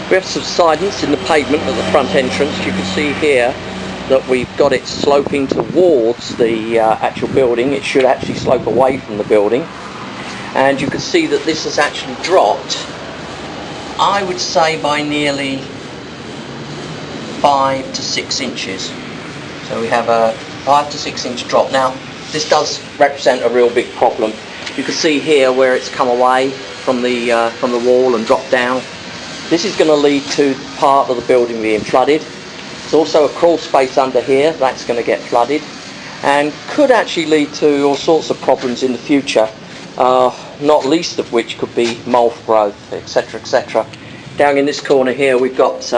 We have subsidence in the pavement at the front entrance. You can see here that we've got it sloping towards the actual building. It should actually slope away from the building. And you can see that this has actually dropped, I would say, by nearly 5 to 6 inches. So we have a 5 to 6 inch drop. Now this does represent a real big problem. You can see here where it's come away from the wall and dropped down. This is going to lead to part of the building being flooded. There's also a crawl space under here that's going to get flooded and could actually lead to all sorts of problems in the future, not least of which could be mold growth, etc, etc. Down in this corner here we've got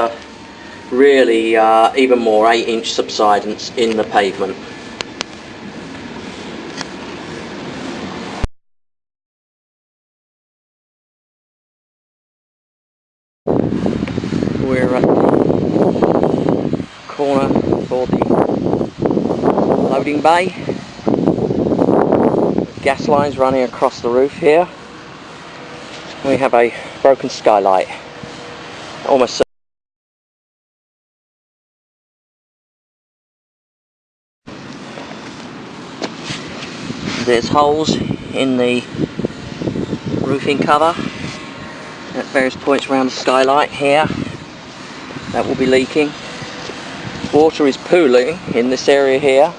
really even more 8-inch subsidence in the pavement. We're at the corner for the loading bay. Gas lines running across the roof here. We have a broken skylight. Almost. There's holes in the roofing cover at various points around the skylight here. That will be leaking. Water is pooling in this area here,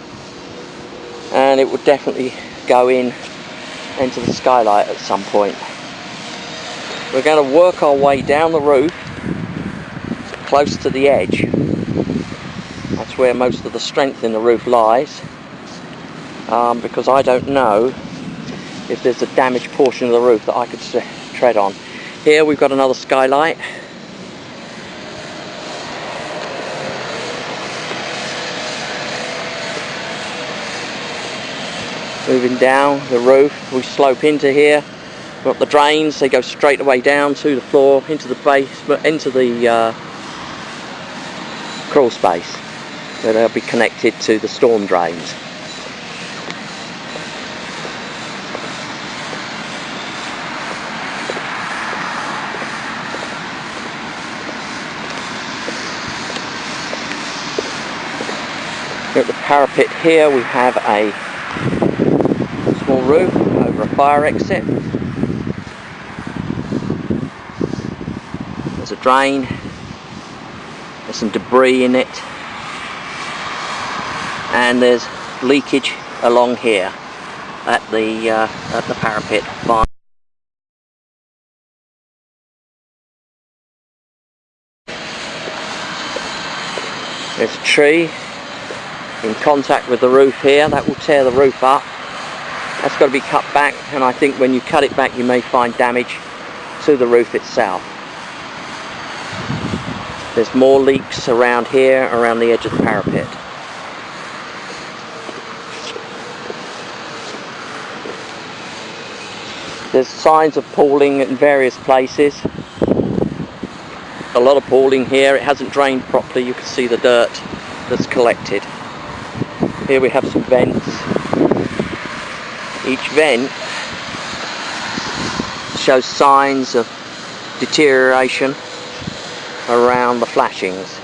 and it would definitely go into the skylight at some point. We're going to work our way down the roof close to the edge. That's where most of the strength in the roof lies, because I don't know if there's a damaged portion of the roof that I could tread on. Here we've got another skylight. Moving down the roof, we slope into here. We've got the drains, they go straight away down to the floor, into the basement, into the crawl space, where they'll be connected to the storm drains. At the parapet here we have a small roof over a fire exit. There's a drain, there's some debris in it, and there's leakage along here at the parapet. There's a tree in contact with the roof here. That will tear the roof up. That's got to be cut back, and I think when you cut it back you may find damage to the roof itself. There's more leaks around here, around the edge of the parapet. There's signs of pooling in various places. A lot of pooling here. It hasn't drained properly. You can see the dirt that's collected. Here we have some vents. Each vent shows signs of deterioration around the flashings.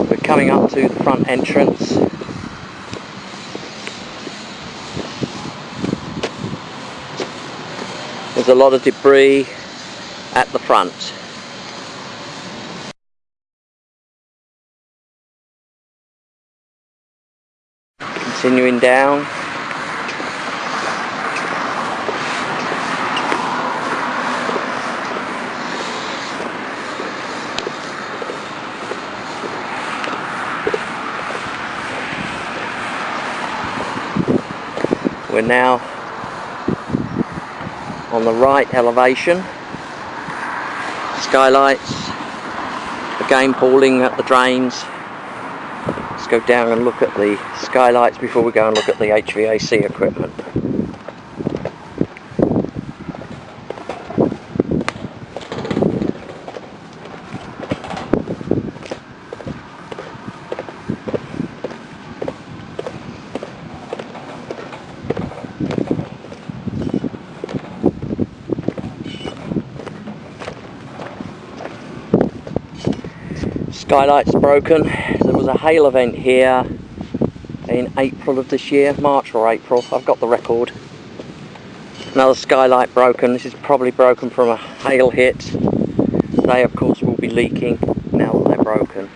We're coming up to the front entrance. There's a lot of debris at the front. Continuing down. We're now on the right elevation. Skylights, again pooling at the drains. Let's go down and look at the skylights before we go and look at the HVAC equipment. Skylight's broken. There was a hail event here in April of this year, March or April, I've got the record. Another skylight broken. This is probably broken from a hail hit. They of course will be leaking now that they're broken.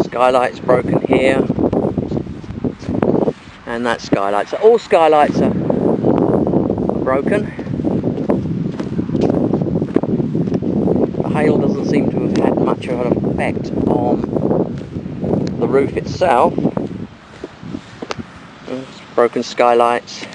Skylight's broken here, and that skylight. So all skylights are broken. The hail doesn't seem to have had much of an effect on the roof itself. Broken skylights.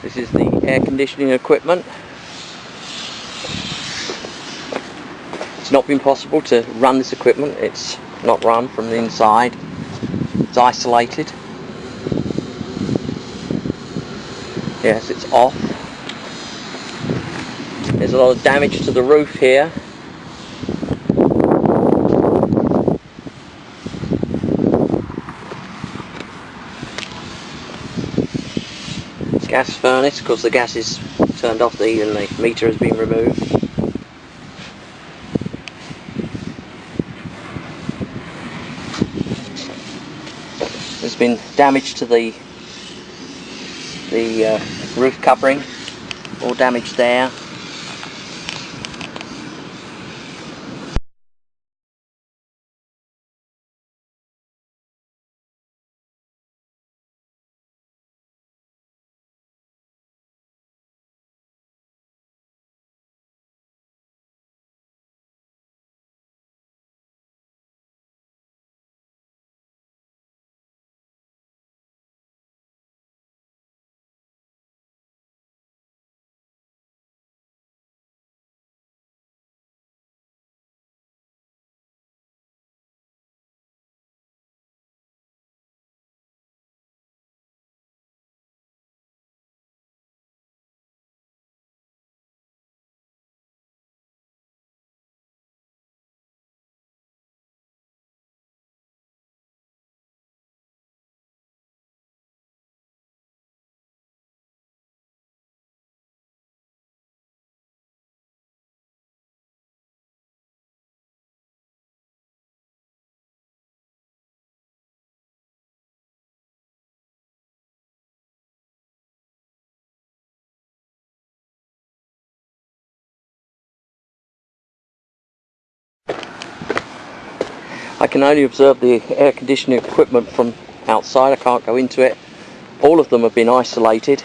This is the air conditioning equipment. It's not been possible to run this equipment. It's not run from the inside. It's isolated. Yes, it's off. There's a lot of damage to the roof here. Gas furnace, because the gas is turned off, and the meter has been removed. There's been damage to the roof covering, all damage there. I can only observe the air conditioning equipment from outside. I can't go into it. All of them have been isolated.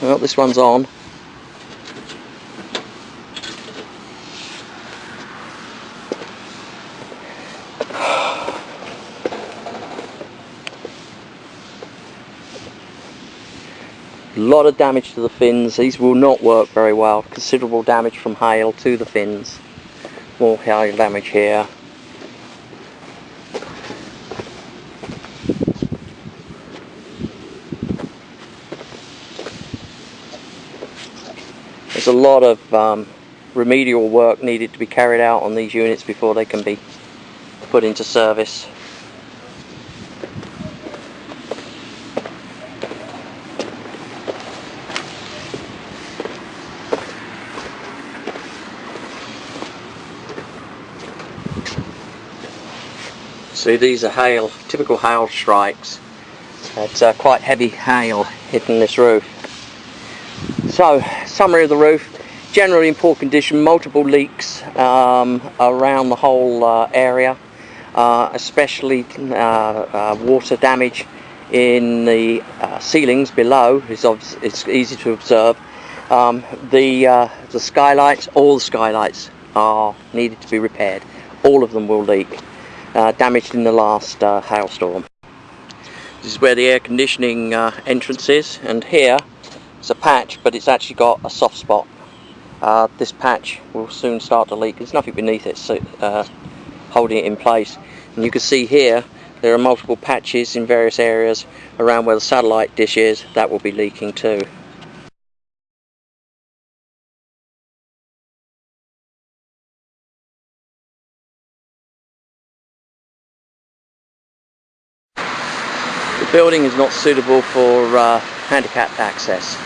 Well, this one's on. A lot of damage to the fins. These will not work very well. Considerable damage from hail to the fins. More hail damage here. There's a lot of remedial work needed to be carried out on these units before they can be put into service. See, these are hail, typical hail strikes. It's quite heavy hail hitting this roof. So, summary of the roof: generally in poor condition, multiple leaks around the whole area, especially water damage in the ceilings below. It's easy to observe. The skylights, all the skylights are needed to be repaired. All of them will leak. Damaged in the last hailstorm. This is where the air conditioning entrance is, and here it's a patch, but it's actually got a soft spot this patch will soon start to leak. There's nothing beneath it holding it in place, and you can see here there are multiple patches in various areas around where the satellite dish is that will be leaking too. The building is not suitable for handicapped access.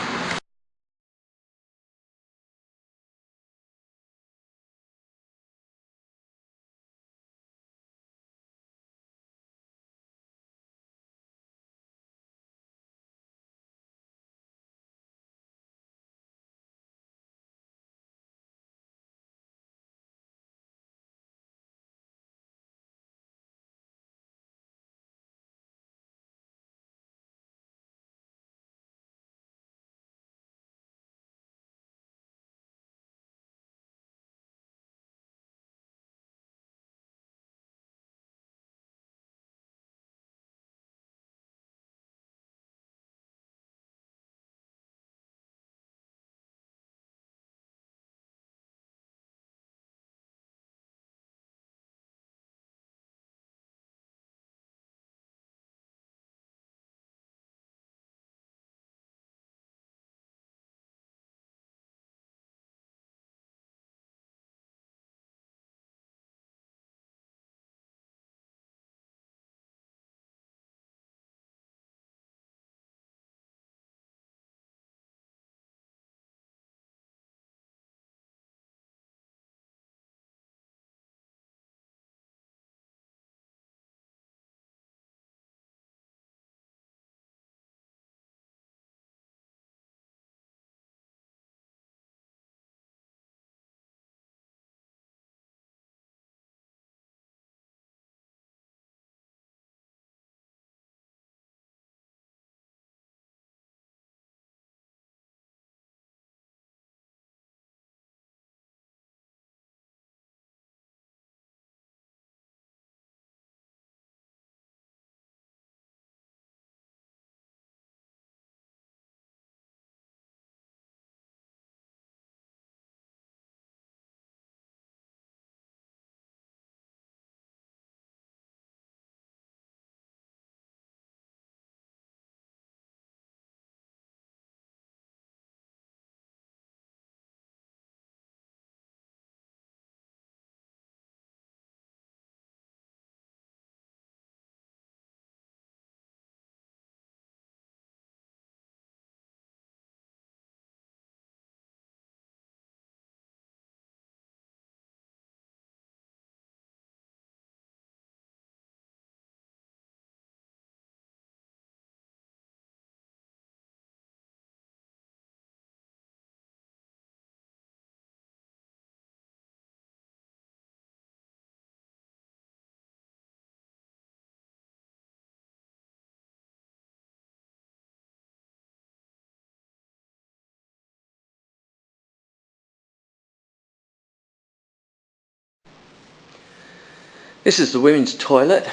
This is the women's toilet,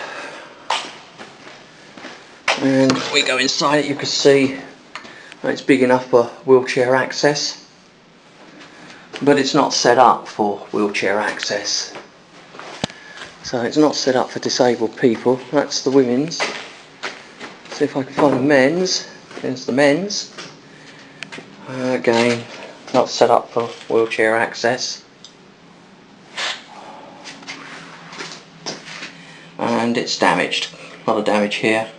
and we go inside it. You can see it's big enough for wheelchair access, but it's not set up for wheelchair access, so it's not set up for disabled people. That's the women's. See if I can find the men's. There's the men's. Again, not set up for wheelchair access, and it's damaged. A lot of damage here.